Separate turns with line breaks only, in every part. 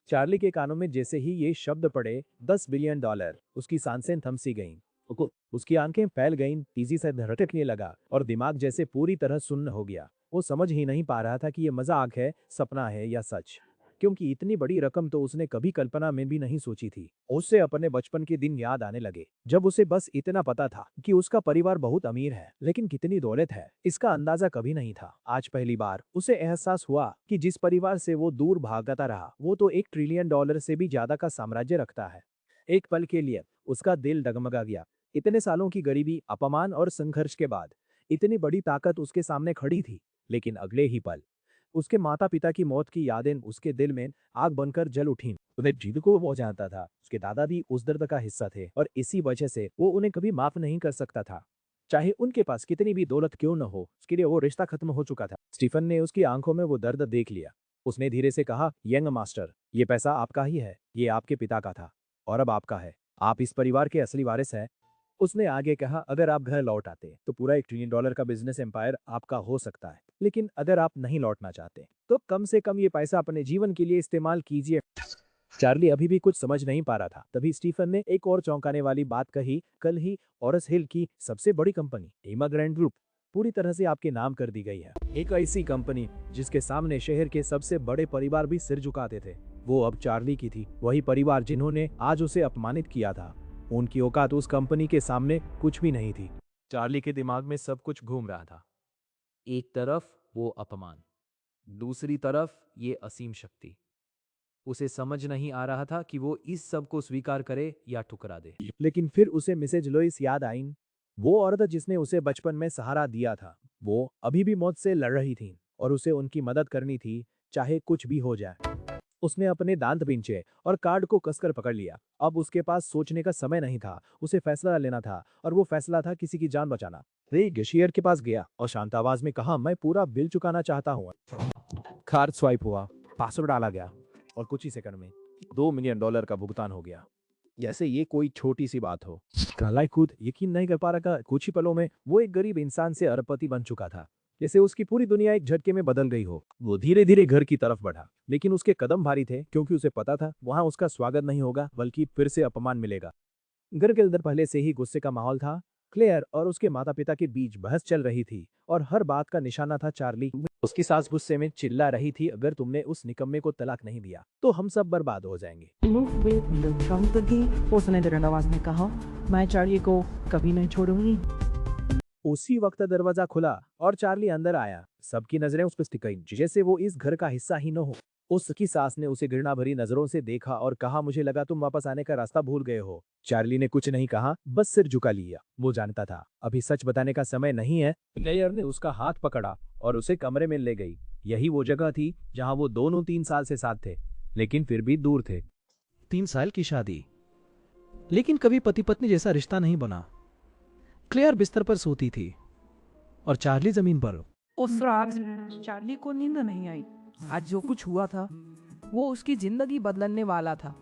Charlie के कानों में जैसे ही ये शब्द पड़े, $10 बिलियन, उसकी सांसें थम सी गईं। उसकी आंखें फैल गईं, तेजी से धड़कने लगा और दिमाग जैसे पूरी तरह सुन्न हो गया। वो समझ ही नहीं पा रहा था कि ये मजाक है, सपना है या सच, क्योंकि इतनी बड़ी रकम तो उसने कभी कल्पना में भी नहीं सोची थी। उससे अपने बचपन के दिन याद आने लगे, जब उसे बस इतना पता था कि उसका परिवार बहुत अमीर है, लेकिन कितनी दौलत है इसका अंदाजा कभी नहीं था। आज पहली बार उसे एहसास हुआ कि जिस परिवार से वो दूर भागता रहा, वो तो $1 ट्रिलियन से भी ज्यादा का साम्राज्य रखता है। एक पल के लिए उसका दिल डगमगा गया। इतने सालों की गरीबी, अपमान और संघर्ष के बाद इतनी बड़ी ताकत उसके सामने खड़ी थी। लेकिन अगले ही पल उसके माता पिता की मौत की यादें उसके दिल में आग बनकर जल उठीं। उन्हें जीत को वो जानता था, उसके दादा भी उस दर्द का हिस्सा थे और इसी वजह से वो उन्हें कभी माफ नहीं कर सकता था। चाहे उनके पास कितनी भी दौलत क्यों न हो, उसके लिए वो रिश्ता खत्म हो चुका था। स्टीफन ने उसकी आंखों में वो दर्द देख लिया। उसने धीरे से कहा, यंग मास्टर, ये पैसा आपका ही है, ये आपके पिता का था और अब आपका है। आप इस परिवार के असली वारिस हैं। उसने आगे कहा, अगर आप घर लौट आते तो पूरा $1 ट्रिलियन का बिजनेस एम्पायर आपका हो सकता है, लेकिन अगर आप नहीं लौटना चाहते तो कम से कम ये पैसा अपने जीवन के लिए इस्तेमाल कीजिए। चार्ली अभी भी कुछ समझ नहीं पा रहा था। तभी स्टीफन ने एक और चौंकाने वाली बात कही, कल ही ऑरस हिल की सबसे बड़ी कंपनी एमाग्रेंट ग्रुप पूरी तरह से आपके नाम कर दी गई है। एक ऐसी कंपनी जिसके सामने शहर के सबसे बड़े परिवार भी सिर झुकाते थे, वो अब चार्ली की थी। वही परिवार जिन्होंने आज उसे अपमानित किया था, उनकी औकात उस कंपनी के सामने कुछ भी नहीं थी। चार्ली के दिमाग में सब कुछ घूम रहा था। एक तरफ वो अपमान, दूसरी तरफ ये असीम शक्ति। उसे समझ नहीं आ रहा था कि वो इस सब को स्वीकार करे या ठुकरा दे। लेकिन फिर उसे मिसेज लोइस याद आई, वो औरत जिसने उसे बचपन में सहारा दिया था। वो अभी भी मौत से लड़ रही थी और उसे उनकी मदद करनी थी, चाहे कुछ भी हो जाए। उसने अपने दांत बींचे और कार्ड को कसकर पकड़ लिया। अब उसके पास सोचने का समय नहीं था, उसे फैसला लेना था और वो फैसला था किसी की जान बचाना। वे गेशियर के पास गया और शांत आवाज में कहा, मैं पूरा बिल चुकाना चाहता हूँ। कार्ड स्वाइप हुआ, पासवर्ड डाला गया और कुछ ही सेकंड में $2 मिलियन का भुगतान हो गया। जैसे ये कोई छोटी सी बात हो। कालाई खुद यकीन नहीं कर पा रहा था। कुछ ही पलों में वो एक गरीब इंसान से अरबपति बन चुका था, जैसे उसकी पूरी दुनिया एक झटके में बदल गई हो। वो धीरे धीरे घर की तरफ बढ़ा, लेकिन उसके कदम भारी थे, क्योंकि उसे पता था वहां उसका स्वागत नहीं होगा, बल्कि फिर से अपमान मिलेगा। घर के अंदर पहले से ही गुस्से का माहौल था। क्लेयर और उसके माता पिता के बीच बहस चल रही थी और हर बात का निशाना था चार्ली। उसकी सास गुस्से में चिल्ला रही थी, अगर तुमने उस निकम्मे को तलाक नहीं दिया तो हम सब बर्बाद हो जाएंगे।
उसने दृढ़ आवाज में कहा, मैं चार्ली को कभी नहीं छोड़ूंगी।
उसी वक्त दरवाजा खुला और चार्ली अंदर आया। सबकी नजरें उस पर टिक गईं, जैसे वो इस घर का हिस्सा ही न हो। उसकी सास ने उसे घृणा भरी नजरों से देखा और कहा, मुझे लगा तुम वापस आने का रास्ता भूल गए हो। चार्ली ने कुछ नहीं कहा, बस सिर झुका लिया। वो जानता था अभी सच बताने का समय नहीं है। प्लेयर ने उसका हाथ पकड़ा और उसे कमरे में ले गई। यही वो जगह थी जहां वो दोनों 3 साल से साथ थे, लेकिन फिर भी दूर थे।
3 साल की शादी, लेकिन कभी पति पत्नी जैसा रिश्ता नहीं बना। क्लेयर बिस्तर पर सोती थी और चार्ली जमीन पर।
उस रात चार्ली को नींद नहीं आई। आज जो कुछ हुआ था वो उसकी जिंदगी बदलने वाला था।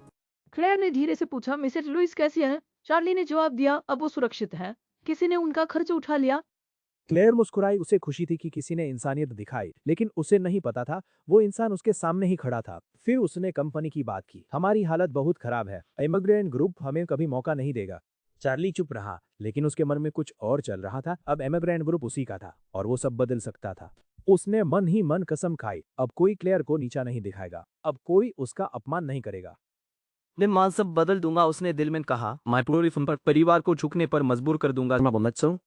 क्लेयर ने धीरे से पूछा, मिसेज लुइस कैसी हैं? चार्ली ने जवाब दिया, अब वो सुरक्षित है, किसी ने उनका खर्च उठा लिया।
क्लेयर मुस्कुराई। उसे खुशी थी कि किसी ने इंसानियत दिखाई, लेकिन उसे नहीं पता था वो इंसान उसके सामने ही खड़ा था। फिर उसने कंपनी की बात की, हमारी हालत बहुत खराब है, एमिग्रेंट ग्रुप हमें कभी मौका नहीं देगा। चार्ली चुप रहा, लेकिन उसके मन में कुछ और चल रहा था। अब एमिग्रेंट ग्रुप उसी का था और वो सब बदल सकता था। उसने मन ही मन कसम खाई, अब कोई क्लेयर को नीचा नहीं दिखाएगा, अब कोई उसका अपमान नहीं करेगा।
मैं मां सब बदल दूंगा, उसने दिल में कहा। मैं पूरी परिवार को झुकने पर मजबूर कर दूंगा।